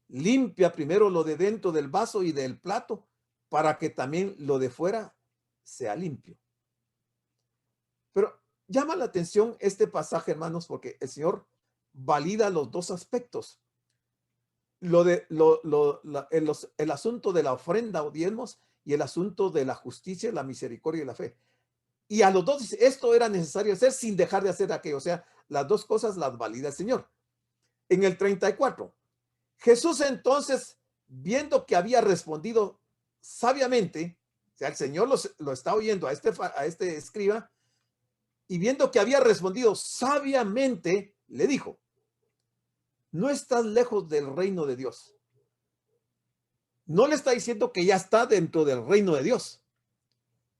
limpia primero lo de dentro del vaso y del plato para que también lo de fuera sea limpio. Pero llama la atención este pasaje, hermanos, porque el Señor valida los dos aspectos. El asunto de la ofrenda o diezmos y el asunto de la justicia, la misericordia y la fe. Y a los dos dice, esto era necesario hacer sin dejar de hacer aquello. O sea, las dos cosas las valida el Señor. En el 34, Jesús entonces, viendo que había respondido sabiamente, o sea, el Señor lo está oyendo a este escriba, y viendo que había respondido sabiamente, le dijo, no estás lejos del reino de Dios. No le está diciendo que ya está dentro del reino de Dios,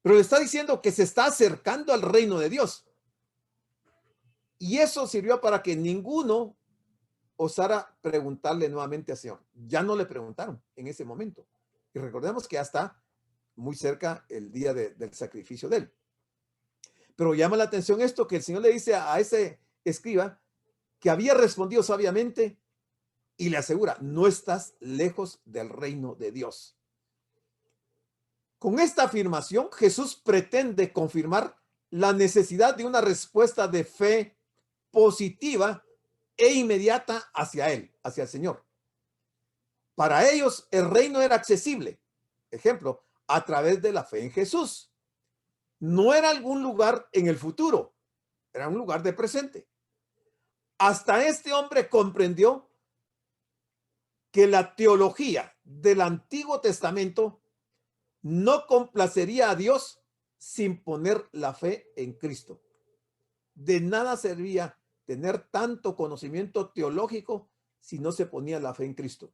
pero le está diciendo que se está acercando al reino de Dios. Y eso sirvió para que ninguno osara preguntarle nuevamente al Señor. Ya no le preguntaron en ese momento. Y recordemos que ya está muy cerca el día del sacrificio de él. Pero llama la atención esto, que el Señor le dice a ese escriba que había respondido sabiamente y le asegura, no estás lejos del reino de Dios. Con esta afirmación, Jesús pretende confirmar la necesidad de una respuesta de fe positiva e inmediata hacia él, hacia el Señor. Para ellos, el reino era accesible, ejemplo, a través de la fe en Jesús. No era algún lugar en el futuro, era un lugar de presente. Hasta este hombre comprendió que la teología del Antiguo Testamento no complacería a Dios sin poner la fe en Cristo. De nada servía tener tanto conocimiento teológico si no se ponía la fe en Cristo.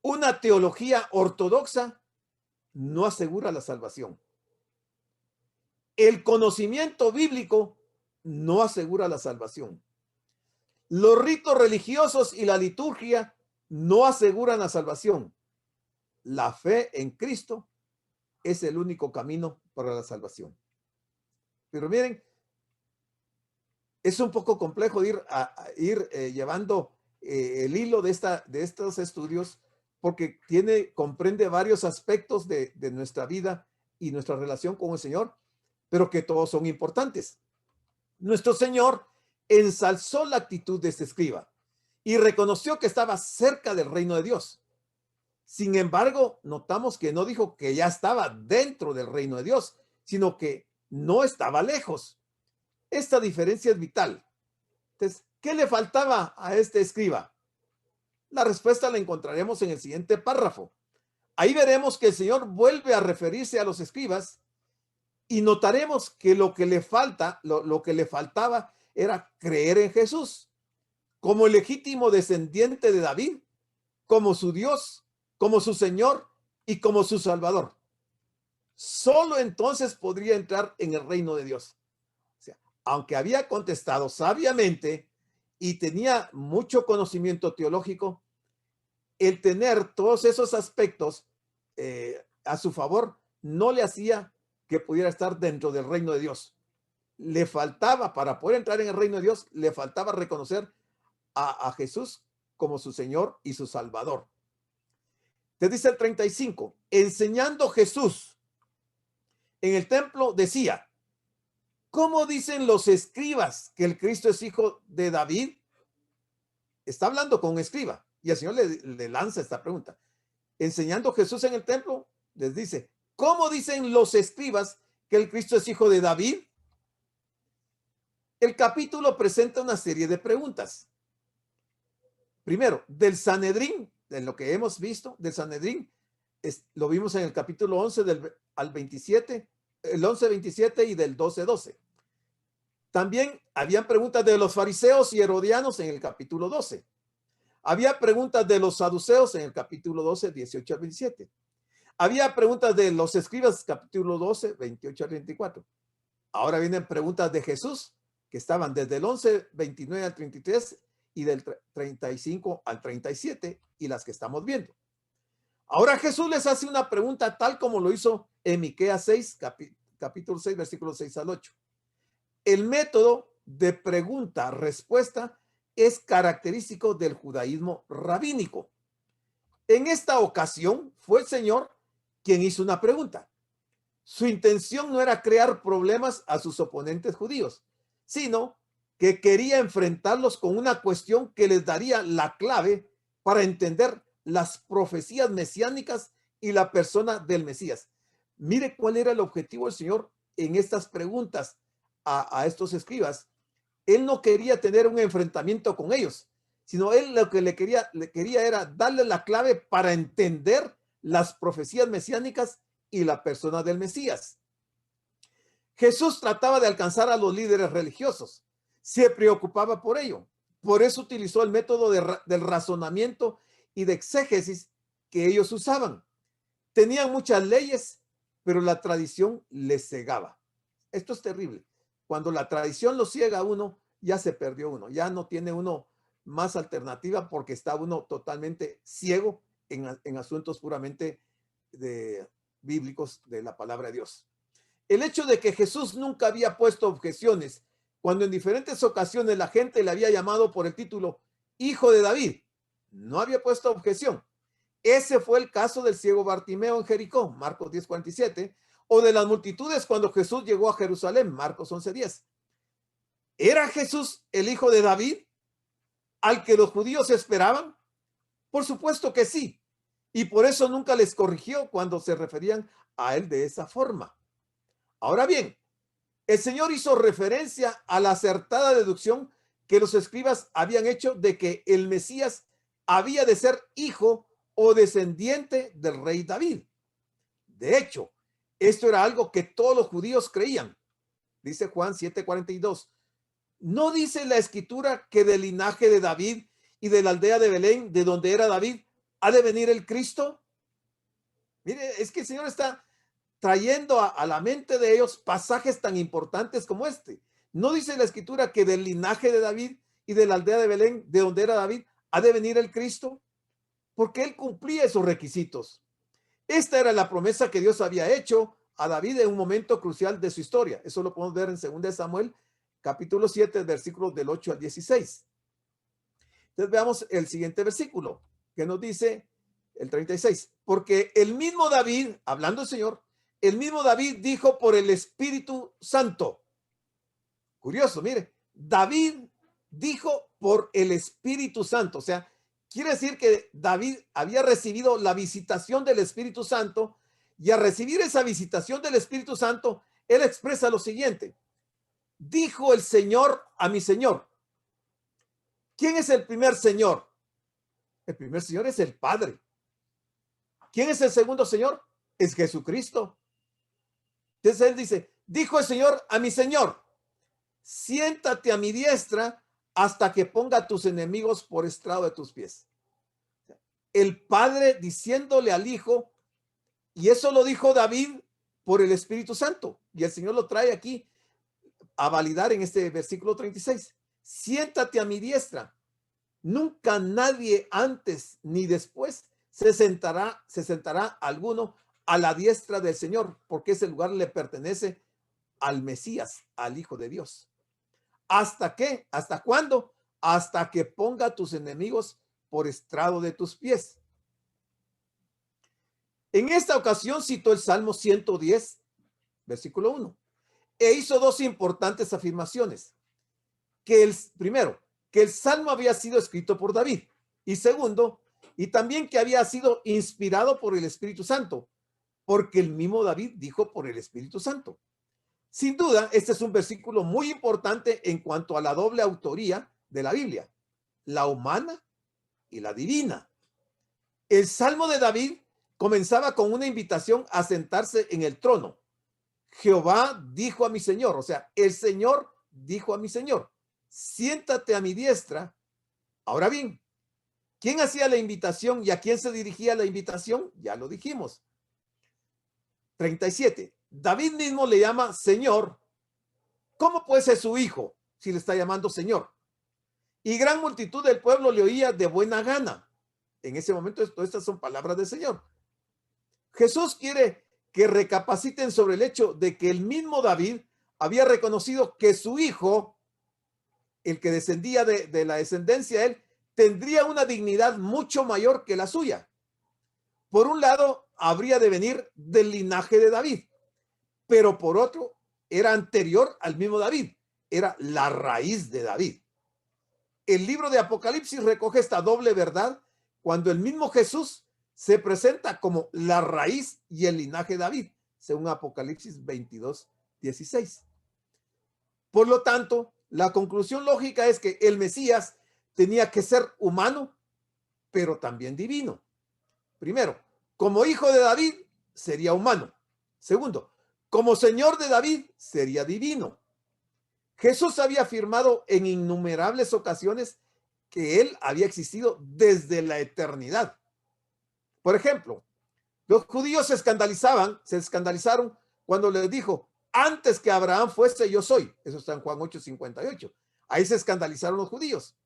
Una teología ortodoxa no asegura la salvación. El conocimiento bíblico no asegura la salvación. Los ritos religiosos y la liturgia no aseguran la salvación. La fe en Cristo es el único camino para la salvación. Pero miren, es un poco complejo ir llevando el hilo de estos estudios, porque comprende varios aspectos de nuestra vida y nuestra relación con el Señor, pero que todos son importantes. Nuestro Señor ensalzó la actitud de este escriba y reconoció que estaba cerca del reino de Dios. Sin embargo, notamos que no dijo que ya estaba dentro del reino de Dios, sino que no estaba lejos. Esta diferencia es vital. Entonces, ¿qué le faltaba a este escriba? La respuesta la encontraremos en el siguiente párrafo. Ahí veremos que el Señor vuelve a referirse a los escribas y notaremos que lo que le faltaba era creer en Jesús como el legítimo descendiente de David, como su Dios, como su Señor y como su Salvador. Solo entonces podría entrar en el reino de Dios. O sea, aunque había contestado sabiamente y tenía mucho conocimiento teológico, el tener todos esos aspectos a su favor no le hacía que pudiera estar dentro del reino de Dios. Le faltaba, para poder entrar en el reino de Dios, le faltaba reconocer a Jesús como su Señor y su Salvador. Te dice el 35, enseñando Jesús en el templo decía, ¿cómo dicen los escribas que el Cristo es hijo de David? Está hablando con un escriba y el Señor le lanza esta pregunta. Enseñando Jesús en el templo, les dice, ¿cómo dicen los escribas que el Cristo es hijo de David? El capítulo presenta una serie de preguntas. Primero, del Sanedrín, de lo que hemos visto, del Sanedrín, lo vimos en el capítulo 11 al 27, el 11-27 y del 12-12. También habían preguntas de los fariseos y herodianos en el capítulo 12. Había preguntas de los saduceos en el capítulo 12, 18 al 27. Había preguntas de los escribas, capítulo 12, 28 al 24. Ahora vienen preguntas de Jesús, que estaban desde el 11, 29 al 33 y del 35 al 37, y las que estamos viendo. Ahora Jesús les hace una pregunta tal como lo hizo en Miqueas 6, capítulo 6, versículos 6 al 8. El método de pregunta-respuesta es característico del judaísmo rabínico. En esta ocasión fue el Señor quien hizo una pregunta. Su intención no era crear problemas a sus oponentes judíos, sino que quería enfrentarlos con una cuestión que les daría la clave para entender las profecías mesiánicas y la persona del Mesías. Mire cuál era el objetivo del Señor en estas preguntas a estos escribas. Él no quería tener un enfrentamiento con ellos, sino él lo que le quería era darle la clave para entender las profecías mesiánicas y la persona del Mesías. Jesús trataba de alcanzar a los líderes religiosos, se preocupaba por ello. Por eso utilizó el método del razonamiento y de exégesis que ellos usaban. Tenían muchas leyes, pero la tradición les cegaba. Esto es terrible. Cuando la tradición lo ciega a uno, ya se perdió uno, ya no tiene uno más alternativa porque está uno totalmente ciego en asuntos puramente bíblicos de la palabra de Dios. El hecho de que Jesús nunca había puesto objeciones cuando en diferentes ocasiones la gente le había llamado por el título Hijo de David, no había puesto objeción. Ese fue el caso del ciego Bartimeo en Jericó, Marcos 10:47, o de las multitudes cuando Jesús llegó a Jerusalén, Marcos 11:10. ¿Era Jesús el hijo de David al que los judíos esperaban? Por supuesto que sí, y por eso nunca les corrigió cuando se referían a él de esa forma. Ahora bien, el Señor hizo referencia a la acertada deducción que los escribas habían hecho de que el Mesías había de ser hijo o descendiente del rey David. De hecho, Esto era algo que todos los judíos creían. Dice Juan 7:42. ¿No dice la escritura que del linaje de David y de la aldea de Belén, de donde era David, ha de venir el Cristo? Mire, es que el Señor está trayendo a la mente de ellos pasajes tan importantes como este. ¿No dice la escritura que del linaje de David y de la aldea de Belén, de donde era David, ha de venir el Cristo? Porque él cumplía esos requisitos. Esta era la promesa que Dios había hecho a David en un momento crucial de su historia. Eso lo podemos ver en 2 Samuel, capítulo 7, versículos del 8 al 16. Entonces veamos el siguiente versículo, que nos dice el 36. Porque el mismo David, hablando el Señor, el mismo David dijo por el Espíritu Santo. Curioso, mire, David dijo por el Espíritu Santo. O sea, quiere decir que David había recibido la visitación del Espíritu Santo, y al recibir esa visitación del Espíritu Santo, él expresa lo siguiente: dijo el Señor a mi Señor. ¿Quién es el primer Señor? El primer Señor es el Padre. ¿Quién es el segundo Señor? Es Jesucristo. Entonces él dice, dijo el Señor a mi Señor, siéntate a mi diestra hasta que ponga a tus enemigos por estrado de tus pies. El Padre diciéndole al Hijo, y eso lo dijo David por el Espíritu Santo, y el Señor lo trae aquí a validar en este versículo 36. Siéntate a mi diestra. Nunca nadie antes ni después se sentará alguno a la diestra del Señor, porque ese lugar le pertenece al Mesías, al Hijo de Dios. ¿Hasta qué? ¿Hasta cuándo? Hasta que ponga a tus enemigos por estrado de tus pies. En esta ocasión citó el Salmo 110, versículo 1, e hizo dos importantes afirmaciones. Primero, que el Salmo había sido escrito por David, y segundo, y también que había sido inspirado por el Espíritu Santo, porque el mismo David dijo por el Espíritu Santo. Sin duda, este es un versículo muy importante en cuanto a la doble autoría de la Biblia, la humana y la divina. El Salmo de David comenzaba con una invitación a sentarse en el trono. Jehová dijo a mi Señor, o sea, el Señor dijo a mi Señor, siéntate a mi diestra. Ahora bien, ¿quién hacía la invitación y a quién se dirigía la invitación? Ya lo dijimos. 37. David mismo le llama Señor. ¿Cómo puede ser su hijo si le está llamando Señor? Y gran multitud del pueblo le oía de buena gana. En ese momento, estas son palabras del Señor. Jesús quiere que recapaciten sobre el hecho de que el mismo David había reconocido que su hijo, el que descendía de la descendencia de él, tendría una dignidad mucho mayor que la suya. Por un lado, habría de venir del linaje de David, pero por otro, era anterior al mismo David, era la raíz de David. El libro de Apocalipsis recoge esta doble verdad cuando el mismo Jesús se presenta como la raíz y el linaje de David, según Apocalipsis 22:16. Por lo tanto, la conclusión lógica es que el Mesías tenía que ser humano, pero también divino. Primero, como hijo de David, sería humano. Segundo, como Señor de David, sería divino. Jesús había afirmado en innumerables ocasiones que él había existido desde la eternidad. Por ejemplo, los judíos se escandalizaron cuando les dijo, antes que Abraham fuese, yo soy. Eso está en Juan 8:58. Ahí se escandalizaron los judíos,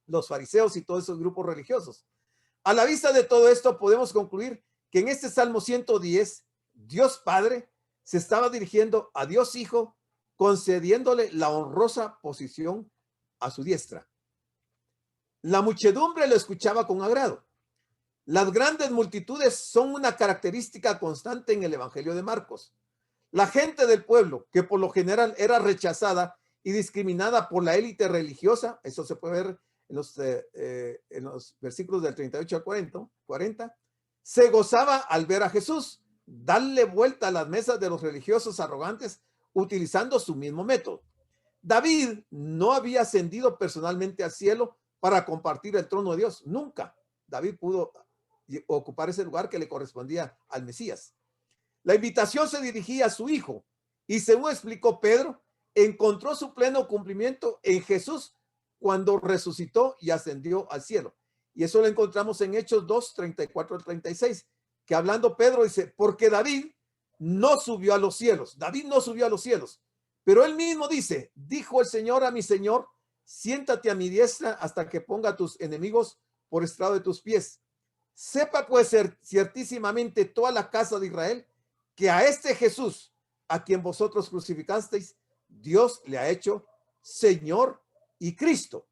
los fariseos y todos esos grupos religiosos. A la vista de todo esto, podemos concluir que en este Salmo 110, Dios Padre se estaba dirigiendo a Dios Hijo, concediéndole la honrosa posición a su diestra. La muchedumbre lo escuchaba con agrado. Las grandes multitudes son una característica constante en el Evangelio de Marcos. La gente del pueblo, que por lo general era rechazada y discriminada por la élite religiosa, eso se puede ver en los versículos del 38 al 40, se gozaba al ver a Jesús darle vuelta a las mesas de los religiosos arrogantes utilizando su mismo método. David no había ascendido personalmente al cielo para compartir el trono de Dios. Nunca David pudo ocupar ese lugar que le correspondía al Mesías. La invitación se dirigía a su hijo y, según explicó Pedro, encontró su pleno cumplimiento en Jesús cuando resucitó y ascendió al cielo. Y eso lo encontramos en Hechos 2, 34 al 36, que hablando Pedro dice, porque David no subió a los cielos. David no subió a los cielos, pero él mismo dice, dijo el Señor a mi Señor, siéntate a mi diestra hasta que ponga a tus enemigos por estrado de tus pies. Sepa pues ciertísimamente toda la casa de Israel que a este Jesús, a quien vosotros crucificasteis, Dios le ha hecho Señor y Cristo.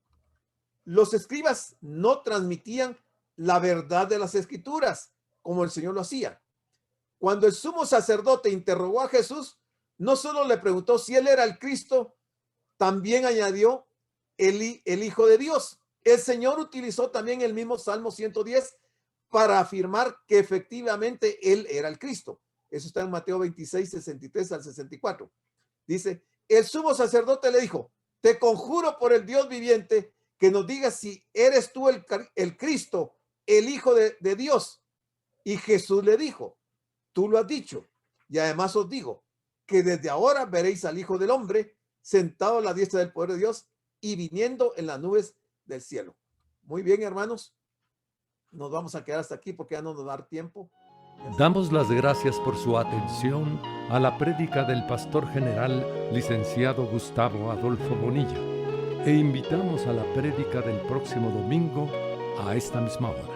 Los escribas no transmitían la verdad de las Escrituras como el Señor lo hacía. Cuando el sumo sacerdote interrogó a Jesús, no solo le preguntó si él era el Cristo, también añadió el Hijo de Dios. El Señor utilizó también el mismo Salmo 110 para afirmar que efectivamente él era el Cristo. Eso está en Mateo 26, 63 al 64. Dice, el sumo sacerdote le dijo, te conjuro por el Dios viviente que nos digas si eres tú el Cristo, el Hijo de Dios. Y Jesús le dijo, tú lo has dicho. Y además os digo que desde ahora veréis al Hijo del Hombre sentado a la diestra del poder de Dios y viniendo en las nubes del cielo. Muy bien, hermanos. Nos vamos a quedar hasta aquí porque ya no nos va a dar tiempo. Damos las gracias por su atención a la prédica del pastor general, licenciado Gustavo Adolfo Bonilla, e invitamos a la prédica del próximo domingo a esta misma hora.